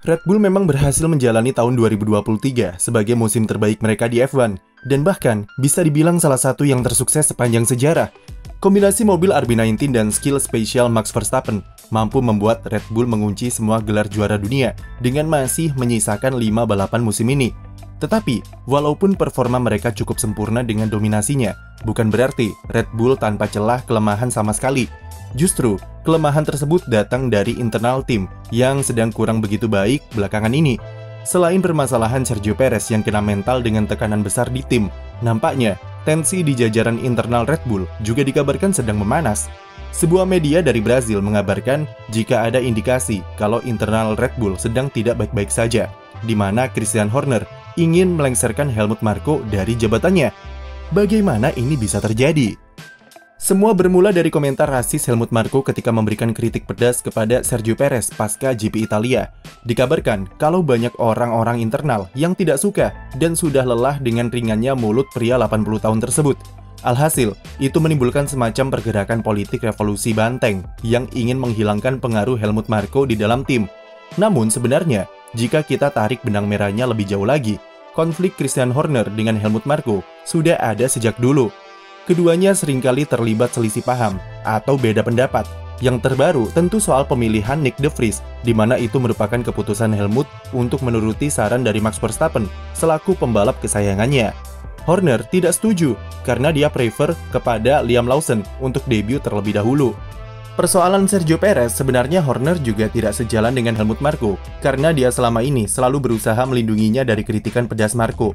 Red Bull memang berhasil menjalani tahun 2023 sebagai musim terbaik mereka di F1, dan bahkan bisa dibilang salah satu yang tersukses sepanjang sejarah. Kombinasi mobil RB19 dan skill spesial Max Verstappen mampu membuat Red Bull mengunci semua gelar juara dunia dengan masih menyisakan 5 balapan musim ini. Tetapi, walaupun performa mereka cukup sempurna dengan dominasinya, bukan berarti Red Bull tanpa celah kelemahan sama sekali. Justru, kelemahan tersebut datang dari internal tim yang sedang kurang begitu baik belakangan ini. Selain permasalahan Sergio Perez yang kena mental dengan tekanan besar di tim, nampaknya tensi di jajaran internal Red Bull juga dikabarkan sedang memanas. Sebuah media dari Brazil mengabarkan jika ada indikasi kalau internal Red Bull sedang tidak baik-baik saja, di mana Christian Horner ingin melengsarkan Helmut Marko dari jabatannya. Bagaimana ini bisa terjadi? Semua bermula dari komentar rasis Helmut Marko ketika memberikan kritik pedas kepada Sergio Perez pasca GP Italia. Dikabarkan kalau banyak orang-orang internal yang tidak suka dan sudah lelah dengan ringannya mulut pria 80 tahun tersebut. Alhasil, itu menimbulkan semacam pergerakan politik revolusi banteng yang ingin menghilangkan pengaruh Helmut Marko di dalam tim. Namun sebenarnya, jika kita tarik benang merahnya lebih jauh lagi, konflik Christian Horner dengan Helmut Marko sudah ada sejak dulu. Keduanya seringkali terlibat selisih paham atau beda pendapat. Yang terbaru tentu soal pemilihan Nick de Vries, di mana itu merupakan keputusan Helmut untuk menuruti saran dari Max Verstappen selaku pembalap kesayangannya. Horner tidak setuju karena dia prefer kepada Liam Lawson untuk debut terlebih dahulu. Persoalan Sergio Perez sebenarnya Horner juga tidak sejalan dengan Helmut Marko karena dia selama ini selalu berusaha melindunginya dari kritikan pedas Marko.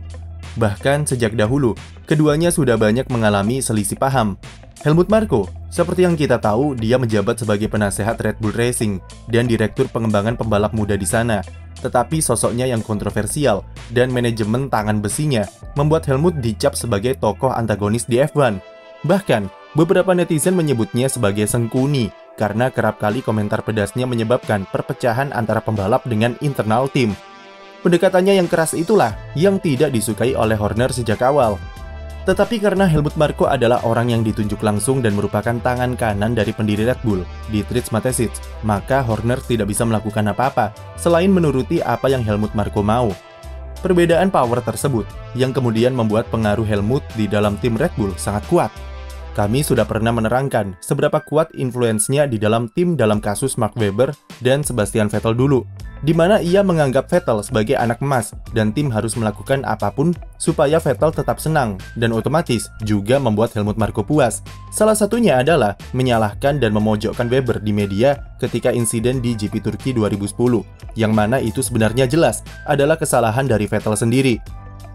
Bahkan sejak dahulu, keduanya sudah banyak mengalami selisih paham. Helmut Marko, seperti yang kita tahu, dia menjabat sebagai penasehat Red Bull Racing dan direktur pengembangan pembalap muda di sana. Tetapi sosoknya yang kontroversial dan manajemen tangan besinya membuat Helmut dicap sebagai tokoh antagonis di F1. Bahkan, beberapa netizen menyebutnya sebagai sengkuni karena kerap kali komentar pedasnya menyebabkan perpecahan antara pembalap dengan internal tim. Pendekatannya yang keras itulah yang tidak disukai oleh Horner sejak awal. Tetapi karena Helmut Marko adalah orang yang ditunjuk langsung dan merupakan tangan kanan dari pendiri Red Bull, Dietrich Mateschitz, maka Horner tidak bisa melakukan apa-apa selain menuruti apa yang Helmut Marko mau. Perbedaan power tersebut yang kemudian membuat pengaruh Helmut di dalam tim Red Bull sangat kuat. Kami sudah pernah menerangkan seberapa kuat influence-nya di dalam tim dalam kasus Mark Webber dan Sebastian Vettel dulu, di mana ia menganggap Vettel sebagai anak emas dan tim harus melakukan apapun supaya Vettel tetap senang dan otomatis juga membuat Helmut Marko puas. Salah satunya adalah menyalahkan dan memojokkan Webber di media ketika insiden di GP Turki 2010, yang mana itu sebenarnya jelas adalah kesalahan dari Vettel sendiri.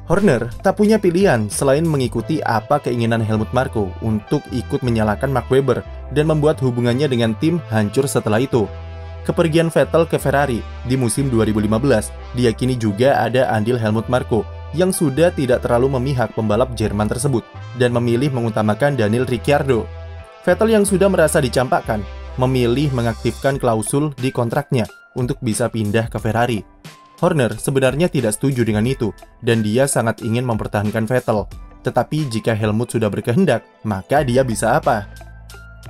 Horner tak punya pilihan selain mengikuti apa keinginan Helmut Marko untuk ikut menyalahkan Mark Webber dan membuat hubungannya dengan tim hancur setelah itu. Kepergian Vettel ke Ferrari di musim 2015 diyakini juga ada andil Helmut Marko yang sudah tidak terlalu memihak pembalap Jerman tersebut dan memilih mengutamakan Daniel Ricciardo. Vettel yang sudah merasa dicampakkan memilih mengaktifkan klausul di kontraknya untuk bisa pindah ke Ferrari. Horner sebenarnya tidak setuju dengan itu dan dia sangat ingin mempertahankan Vettel. Tetapi jika Helmut sudah berkehendak, maka dia bisa apa?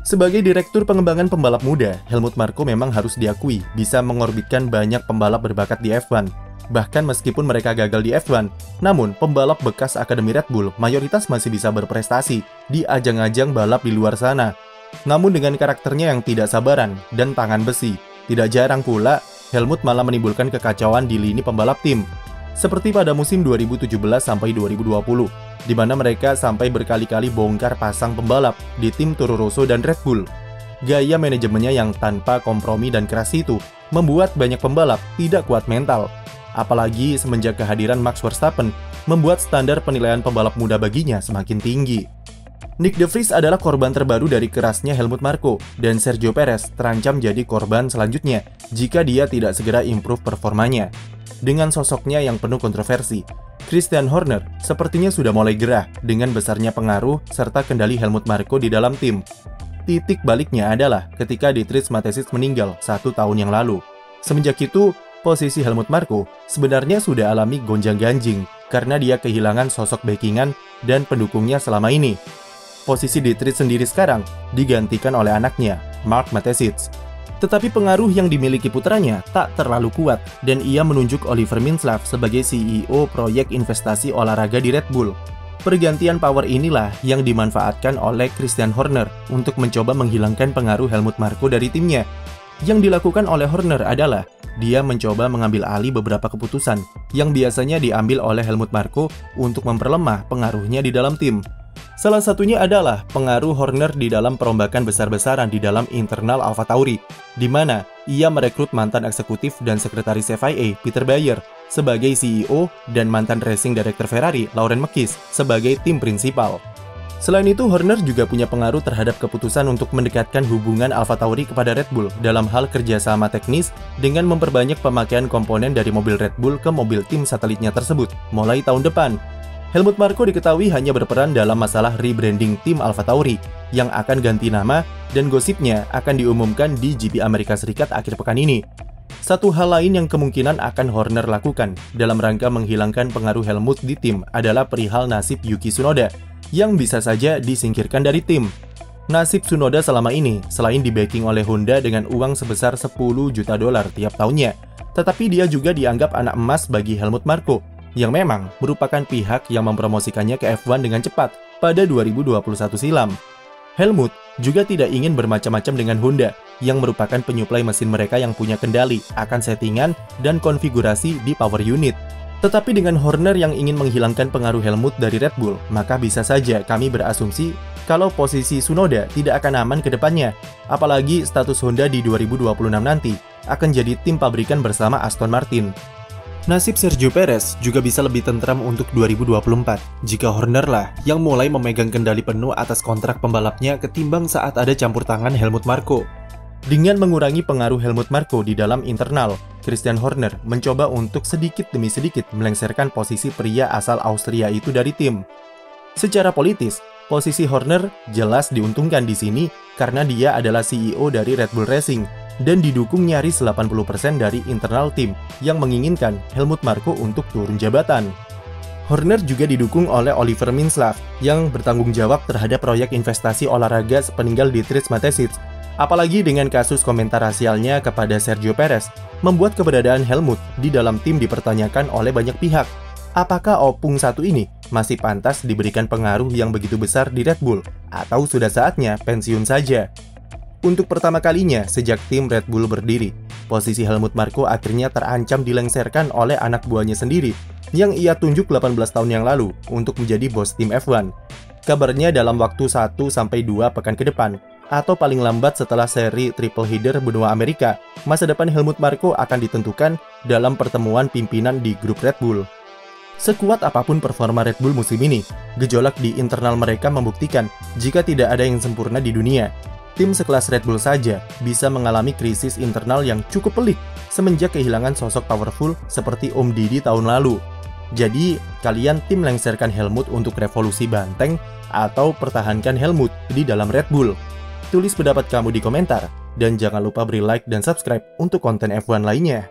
Sebagai direktur pengembangan pembalap muda, Helmut Marko memang harus diakui bisa mengorbitkan banyak pembalap berbakat di F1. Bahkan meskipun mereka gagal di F1, namun pembalap bekas Akademi Red Bull mayoritas masih bisa berprestasi di ajang-ajang balap di luar sana. Namun dengan karakternya yang tidak sabaran dan tangan besi, tidak jarang pula Helmut malah menimbulkan kekacauan di lini pembalap tim. Seperti pada musim 2017 sampai 2020, di mana mereka sampai berkali-kali bongkar pasang pembalap di tim Toro Rosso dan Red Bull. Gaya manajemennya yang tanpa kompromi dan keras itu membuat banyak pembalap tidak kuat mental. Apalagi semenjak kehadiran Max Verstappen membuat standar penilaian pembalap muda baginya semakin tinggi. Nick de Vries adalah korban terbaru dari kerasnya Helmut Marko, dan Sergio Perez terancam jadi korban selanjutnya jika dia tidak segera improve performanya. Dengan sosoknya yang penuh kontroversi, Christian Horner sepertinya sudah mulai gerah dengan besarnya pengaruh serta kendali Helmut Marko di dalam tim. Titik baliknya adalah ketika Dietrich Mateschitz meninggal 1 tahun yang lalu. Semenjak itu, posisi Helmut Marko sebenarnya sudah alami gonjang-ganjing karena dia kehilangan sosok backingan dan pendukungnya selama ini. Posisi Dietrich sendiri sekarang digantikan oleh anaknya, Mark Mateschitz. Tetapi pengaruh yang dimiliki putranya tak terlalu kuat, dan ia menunjuk Oliver Mintzlaff sebagai CEO proyek investasi olahraga di Red Bull. Pergantian power inilah yang dimanfaatkan oleh Christian Horner untuk mencoba menghilangkan pengaruh Helmut Marko dari timnya. Yang dilakukan oleh Horner adalah dia mencoba mengambil alih beberapa keputusan yang biasanya diambil oleh Helmut Marko untuk memperlemah pengaruhnya di dalam tim. Salah satunya adalah pengaruh Horner di dalam perombakan besar-besaran di dalam internal AlphaTauri, di mana ia merekrut mantan eksekutif dan sekretaris FIA Peter Bayer sebagai CEO dan mantan racing director Ferrari Lauren Mekies sebagai tim prinsipal. Selain itu, Horner juga punya pengaruh terhadap keputusan untuk mendekatkan hubungan AlphaTauri kepada Red Bull dalam hal kerjasama teknis dengan memperbanyak pemakaian komponen dari mobil Red Bull ke mobil tim satelitnya tersebut mulai tahun depan. Helmut Marko diketahui hanya berperan dalam masalah rebranding tim AlphaTauri yang akan ganti nama dan gosipnya akan diumumkan di GP Amerika Serikat akhir pekan ini. Satu hal lain yang kemungkinan akan Horner lakukan dalam rangka menghilangkan pengaruh Helmut di tim adalah perihal nasib Yuki Tsunoda yang bisa saja disingkirkan dari tim. Nasib Tsunoda selama ini selain di-backing oleh Honda dengan uang sebesar $10 juta tiap tahunnya, tetapi dia juga dianggap anak emas bagi Helmut Marko yang memang merupakan pihak yang mempromosikannya ke F1 dengan cepat pada 2021 silam. Helmut juga tidak ingin bermacam-macam dengan Honda yang merupakan penyuplai mesin mereka yang punya kendali akan settingan dan konfigurasi di power unit. Tetapi dengan Horner yang ingin menghilangkan pengaruh Helmut dari Red Bull, maka bisa saja kami berasumsi kalau posisi Tsunoda tidak akan aman ke depannya. Apalagi status Honda di 2026 nanti akan jadi tim pabrikan bersama Aston Martin. Nasib Sergio Perez juga bisa lebih tentram untuk 2024 jika Horner lah yang mulai memegang kendali penuh atas kontrak pembalapnya ketimbang saat ada campur tangan Helmut Marko. Dengan mengurangi pengaruh Helmut Marko di dalam internal, Christian Horner mencoba untuk sedikit demi sedikit melengsarkan posisi pria asal Austria itu dari tim. Secara politis, posisi Horner jelas diuntungkan di sini karena dia adalah CEO dari Red Bull Racing dan didukung nyaris 80% dari internal tim yang menginginkan Helmut Marko untuk turun jabatan. Horner juga didukung oleh Oliver Mintzlaff yang bertanggung jawab terhadap proyek investasi olahraga sepeninggal Dietrich Mateschitz. Apalagi dengan kasus komentar rasialnya kepada Sergio Perez, membuat keberadaan Helmut di dalam tim dipertanyakan oleh banyak pihak. Apakah opung satu ini masih pantas diberikan pengaruh yang begitu besar di Red Bull, atau sudah saatnya pensiun saja? Untuk pertama kalinya sejak tim Red Bull berdiri, posisi Helmut Marko akhirnya terancam dilengsarkan oleh anak buahnya sendiri, yang ia tunjuk 18 tahun yang lalu untuk menjadi bos tim F1. Kabarnya dalam waktu 1-2 pekan ke depan, atau paling lambat setelah seri triple header benua Amerika, masa depan Helmut Marko akan ditentukan dalam pertemuan pimpinan di grup Red Bull. Sekuat apapun performa Red Bull musim ini, gejolak di internal mereka membuktikan jika tidak ada yang sempurna di dunia. Tim sekelas Red Bull saja bisa mengalami krisis internal yang cukup pelik semenjak kehilangan sosok powerful seperti Om Didi tahun lalu. Jadi, kalian tim lengsarkan Helmut untuk revolusi banteng atau pertahankan Helmut di dalam Red Bull? Tulis pendapat kamu di komentar, dan jangan lupa beri like dan subscribe untuk konten F1 lainnya.